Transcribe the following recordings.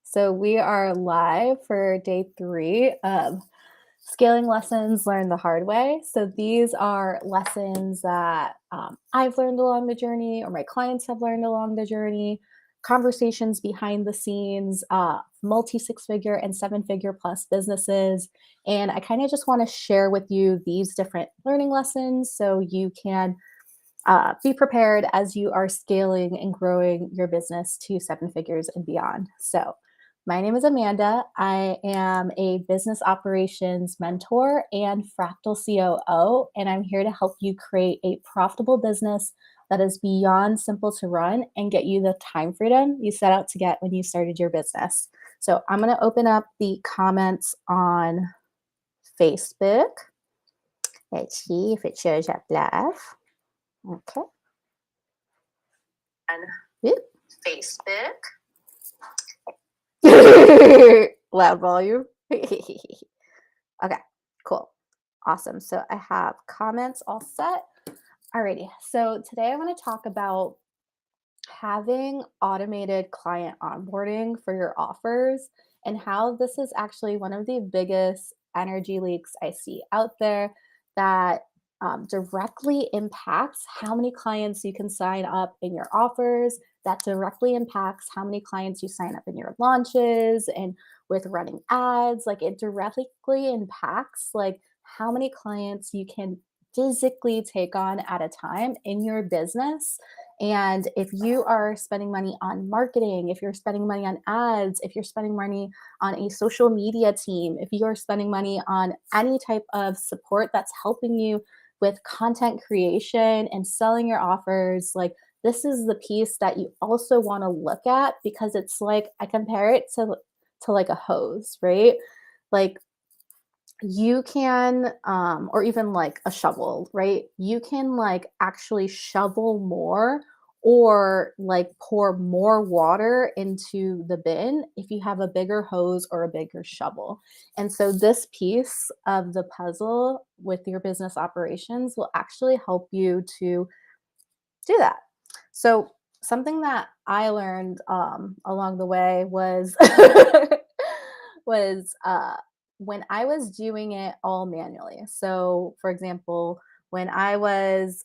So we are live for day 3 of Scaling Lessons Learned the Hard Way. So these are lessons that I've learned along the journey, or my clients have learned along the journey, conversations behind the scenes, multi-six-figure and seven-figure plus businesses. And I kind of just want to share with you these different learning lessons so you can be prepared as you are scaling and growing your business to seven figures and beyond. So, my name is Amanda. I am a business operations mentor and fractal COO, and I'm here to help you create a profitable business that is beyond simple to run and get you the time freedom you set out to get when you started your business. So, I'm going to open up the comments on Facebook. Let's see if it shows up live. Okay. And Facebook. Loud volume. Okay, cool. Awesome. So I have comments all set. Alrighty. So today I want to talk about having automated client onboarding for your offers and how this is actually one of the biggest energy leaks I see out there that directly impacts how many clients you can sign up in your offers, that directly impacts how many clients you sign up in your launches and with running ads. Like it directly impacts like how many clients you can physically take on at a time in your business. And if you are spending money on marketing, if you're spending money on ads, if you're spending money on a social media team, if you're spending money on any type of support that's helping you with content creation and selling your offers, like this is the piece that you also want to look at, because it's like I compare it to like a hose, right? Like you can or even like a shovel, right? You can like actually shovel more or like pour more water into the bin if you have a bigger hose or a bigger shovel. And so this piece of the puzzle with your business operations will actually help you to do that. So something that I learned along the way was was when I was doing it all manually. So, for example, when I was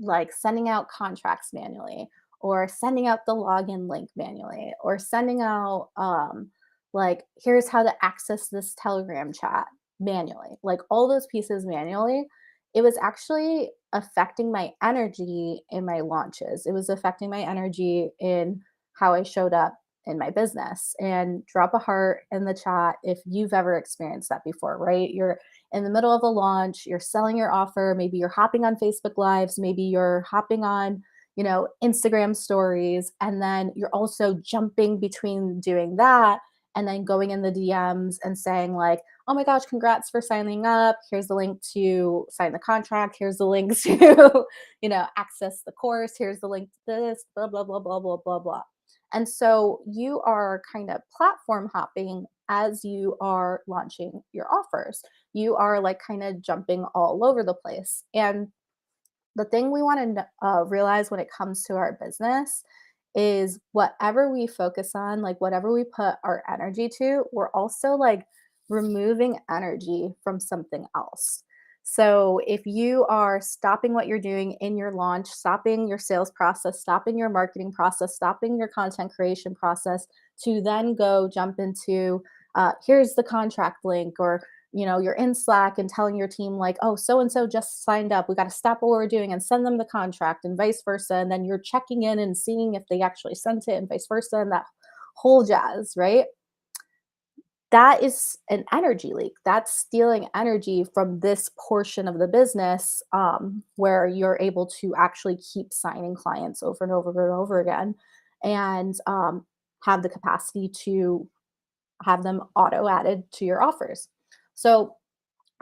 like sending out contracts manually, or sending out the login link manually, or sending out like here's how to access this Telegram chat manually, like all those pieces manually, it was actually affecting my energy in my launches. It was affecting my energy in how I showed up in my business. And drop a heart in the chat if you've ever experienced that before, right? You're in the middle of a launch, you're selling your offer, maybe you're hopping on Facebook Lives, maybe you're hopping on, Instagram stories, and then you're also jumping between doing that and then going in the DMs and saying like, oh my gosh, congrats for signing up. Here's the link to sign the contract. Here's the link to, access the course. Here's the link to this, blah, blah, blah, blah, blah, blah, blah. And so you are kind of platform hopping as you are launching your offers. You are like kind of jumping all over the place. And the thing we want to realize when it comes to our business is whatever we focus on, like whatever we put our energy to, we're also like removing energy from something else. So if you are stopping what you're doing in your launch, stopping your sales process, stopping your marketing process, stopping your content creation process to then go jump into here's the contract link, or you're in Slack and telling your team like, oh, so and so just signed up, we got to stop what we're doing and send them the contract, and vice versa, and then you're checking in and seeing if they actually sent it and vice versa, and that whole jazz, right? That is an energy leak. That's stealing energy from this portion of the business, where you're able to actually keep signing clients over and over and over again, and have the capacity to have them auto added to your offers. So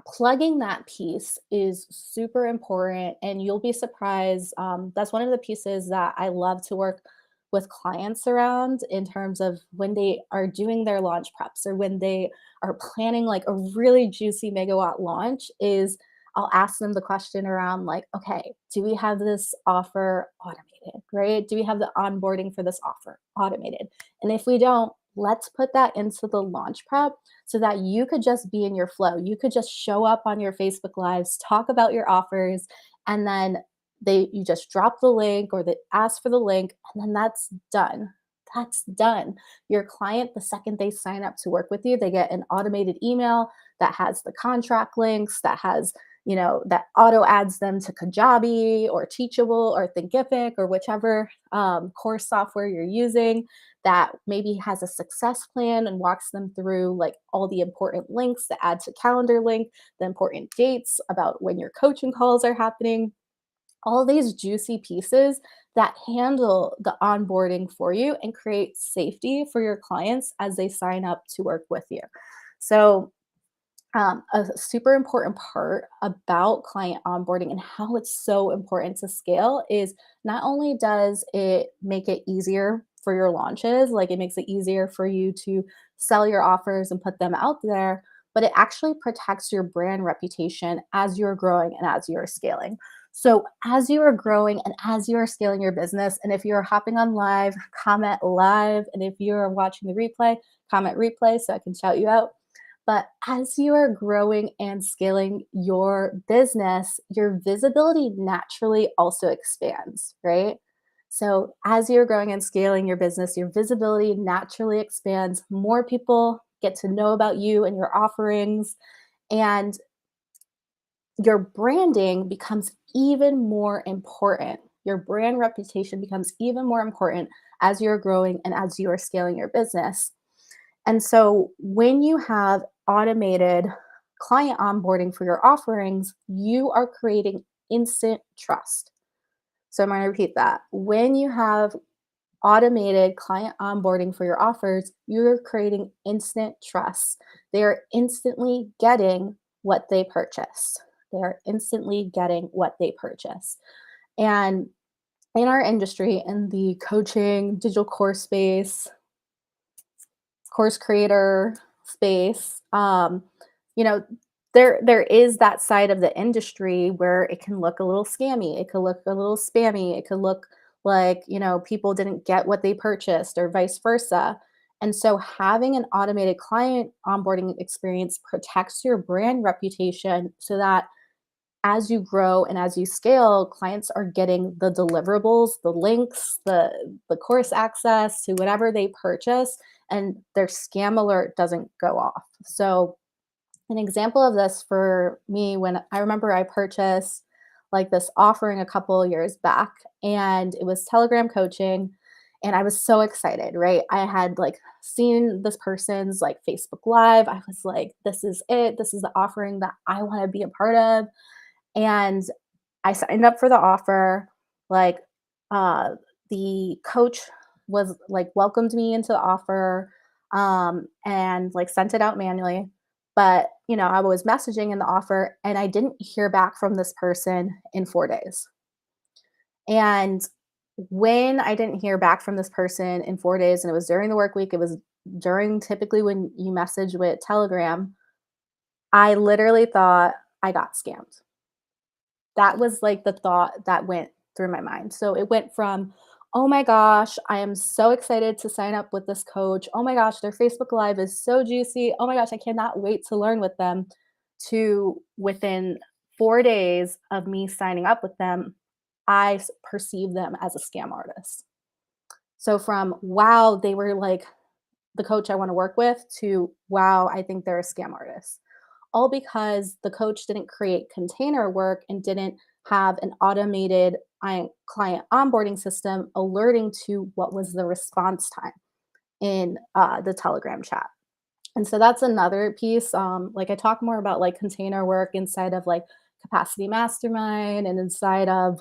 plugging that piece is super important, and you'll be surprised. That's one of the pieces that I love to work with clients around in terms of when they are doing their launch preps or when they are planning like a really juicy megawatt launch, is I'll ask them the question around like, okay, do we have this offer automated, right? Do we have the onboarding for this offer automated? And if we don't, let's put that into the launch prep so that you could just be in your flow. You could just show up on your Facebook lives, talk about your offers, and then you just drop the link or they ask for the link, and then that's done. That's done. Your client, the second they sign up to work with you, they get an automated email that has the contract links, that has, that auto adds them to Kajabi or Teachable or Thinkific or whichever course software you're using, that maybe has a success plan and walks them through like all the important links, the add to calendar link, the important dates about when your coaching calls are happening, all these juicy pieces that handle the onboarding for you and create safety for your clients as they sign up to work with you. So, a super important part about client onboarding and how it's so important to scale is not only does it make it easier for your launches, like it makes it easier for you to sell your offers and put them out there, but it actually protects your brand reputation as you're growing and as you're scaling. So, as you are growing and as you are scaling your business, and if you're hopping on live, comment live. And if you're watching the replay, comment replay so I can shout you out. But as you are growing and scaling your business, your visibility naturally also expands, right? So, as you're growing and scaling your business, your visibility naturally expands. More people get to know about you and your offerings, and your branding becomes even more important. Your brand reputation becomes even more important as you're growing and as you are scaling your business. And so when you have automated client onboarding for your offerings, you are creating instant trust. So I'm going to repeat that. When you have automated client onboarding for your offers, you're creating instant trust. They are instantly getting what they purchased. They are instantly getting what they purchase. And in our industry, in the coaching, digital course space, course creator space, you know, there is that side of the industry where it can look a little scammy, it could look a little spammy, it could look like, people didn't get what they purchased or vice versa. And so having an automated client onboarding experience protects your brand reputation so that as you grow and as you scale, clients are getting the deliverables, the links, the course access to whatever they purchase, and their scam alert doesn't go off. So an example of this for me, when I remember I purchased like this offering a couple of years back, and it was Telegram coaching, and I was so excited, right? I had like seen this person's like Facebook Live. I was like, this is it. This is the offering that I want to be a part of. And I signed up for the offer. Like, uh, the coach was like welcomed me into the offer, and like sent it out manually. But I was messaging in the offer, and I didn't hear back from this person in 4 days. And when I didn't hear back from this person in 4 days, and it was during the work week, it was during typically when you message with Telegram, I literally thought I got scammed. That was like the thought that went through my mind. So it went from, oh my gosh, I am so excited to sign up with this coach. Oh my gosh, their Facebook Live is so juicy. Oh my gosh, I cannot wait to learn with them. To within 4 days of me signing up with them, perceive them as a scam artist. So from wow, they were like the coach I want to work with to wow, I think they're a scam artist, all because the coach didn't create container work and didn't have an automated client onboarding system alerting to what was the response time in the Telegram chat. And so that's another piece. Like I talk more about like container work inside of like Capacity Mastermind and inside of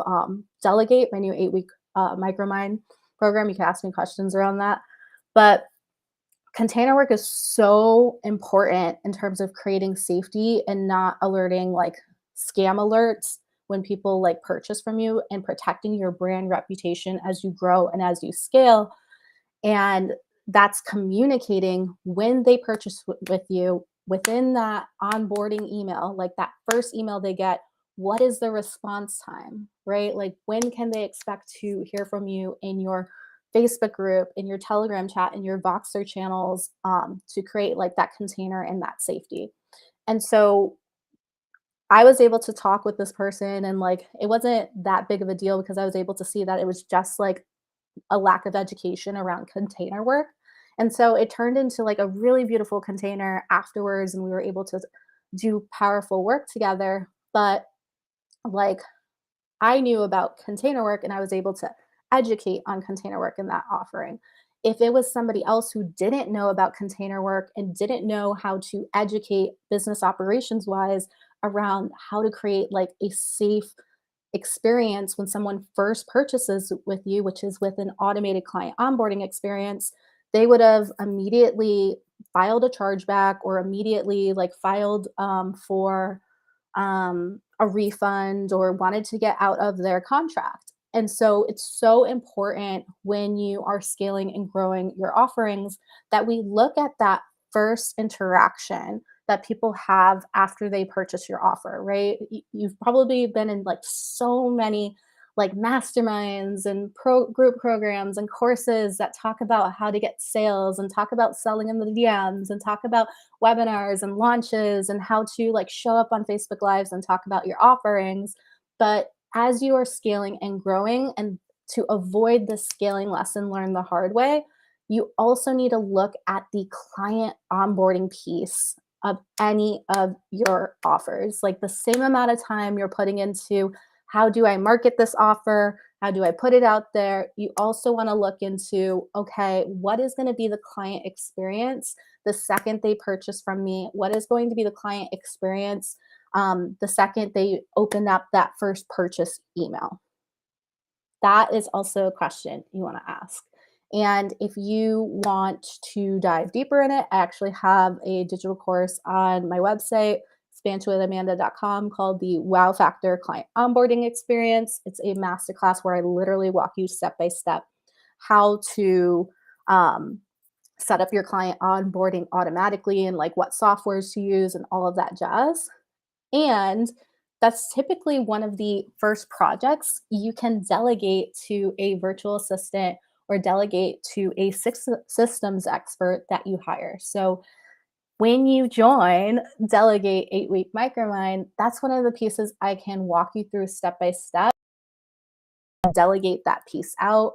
Delegate, my new 8-week micromind program. You can ask me questions around that. But container work is so important in terms of creating safety and not alerting like scam alerts when people like purchase from you, and protecting your brand reputation as you grow and as you scale. And that's communicating when they purchase with you, within that onboarding email, like that first email they get, what is the response time, right? Like when can they expect to hear from you in your Facebook group, in your Telegram chat, in your Voxer channels, to create like that container and that safety. And so I was able to talk with this person, and like it wasn't that big of a deal because I was able to see that it was just like a lack of education around container work. And so it turned into like a really beautiful container afterwards, and we were able to do powerful work together. But like I knew about container work and I was able to educate on container work in that offering. If it was somebody else who didn't know about container work and didn't know how to educate business operations wise around how to create like a safe experience when someone first purchases with you, which is with an automated client onboarding experience, they would have immediately filed a chargeback or immediately like filed for a refund or wanted to get out of their contract. And so it's so important when you are scaling and growing your offerings that we look at that first interaction that people have after they purchase your offer, right? You've probably been in like so many like masterminds and group programs and courses that talk about how to get sales and talk about selling in the DMs and talk about webinars and launches and how to like show up on Facebook Lives and talk about your offerings. But as you are scaling and growing, and to avoid the scaling lesson learned the hard way, you also need to look at the client onboarding piece of any of your offers. Like the same amount of time you're putting into how do I market this offer? How do I put it out there? You also want to look into, okay, what is going to be the client experience the second they purchase from me? What is going to be the client experience the second they open up that first purchase email? That is also a question you want to ask. And if you want to dive deeper in it, I actually have a digital course on my website, expansionwithamanda.com, called the Wow Factor Client Onboarding Experience. It's a masterclass where I literally walk you step by step how to um, set up your client onboarding automatically and like what softwares to use and all of that jazz. And that's typically one of the first projects you can delegate to a virtual assistant or delegate to a systems expert that you hire. So when you join Delegate 8-Week Micromind, that's one of the pieces I can walk you through step by step, delegate that piece out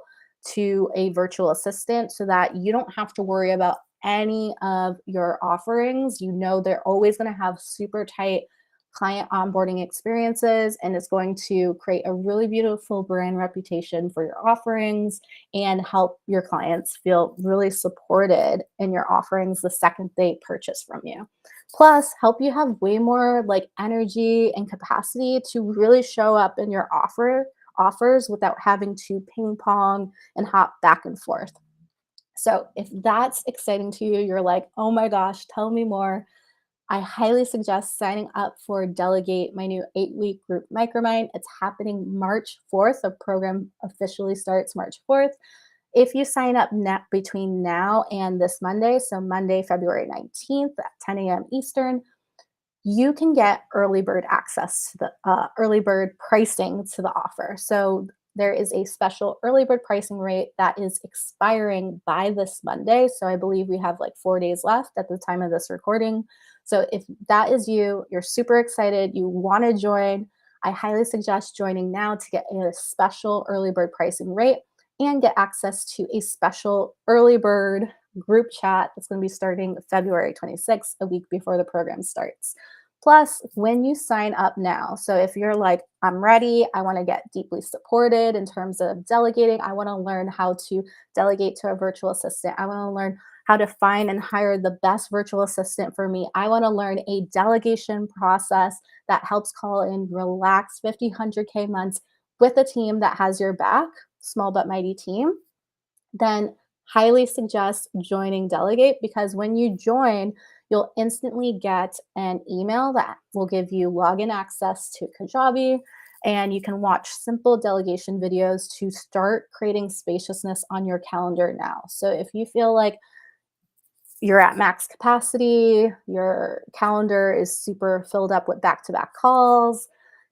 to a virtual assistant so that you don't have to worry about any of your offerings. You know, they're always going to have super tight client onboarding experiences, and it's going to create a really beautiful brand reputation for your offerings and help your clients feel really supported in your offerings the second they purchase from you. Plus, help you have way more like energy and capacity to really show up in your offers without having to ping pong and hop back and forth. So if that's exciting to you, you're like, oh my gosh, tell me more. I highly suggest signing up for Delegate, my new 8-week group micromind. It's happening March 4th. The program officially starts March 4th. If you sign up between now and this Monday, so Monday, February 19th at 10 a.m. Eastern, you can get early bird access to the early bird pricing to the offer. So there is a special early bird pricing rate that is expiring by this Monday. So I believe we have like 4 days left at the time of this recording. So if that is you, you're super excited, you want to join, I highly suggest joining now to get a special early bird pricing rate and get access to a special early bird group chat that's going to be starting February 26th, a week before the program starts. Plus, when you sign up now, so if you're like, I'm ready, I want to get deeply supported in terms of delegating, I want to learn how to delegate to a virtual assistant, I want to learn how to find and hire the best virtual assistant for me, I want to learn a delegation process that helps call in relaxed 50, 100K months with a team that has your back, small but mighty team, then highly suggest joining Delegate, because when you join, you'll instantly get an email that will give you login access to Kajabi, and you can watch simple delegation videos to start creating spaciousness on your calendar now. So if you feel like you're at max capacity, your calendar is super filled up with back-to-back calls.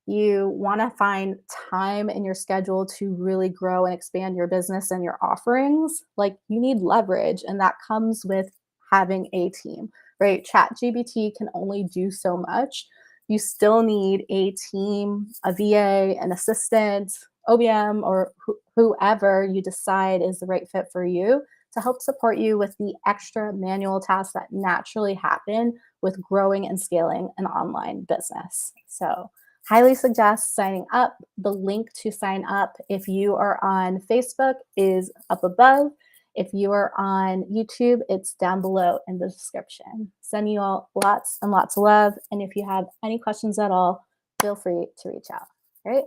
You want to find time in your schedule to really grow and expand your business and your offerings. Like you need leverage, and that comes with having a team, right? Chat GBT can only do so much. You still need a team, a VA, an assistant, OBM, or whoever you decide is the right fit for you to help support you with the extra manual tasks that naturally happen with growing and scaling an online business. So, highly suggest signing up. The link to sign up if you are on Facebook is up above. If you are on YouTube, it's down below in the description. Send you all lots and lots of love. And if you have any questions at all, feel free to reach out. All right.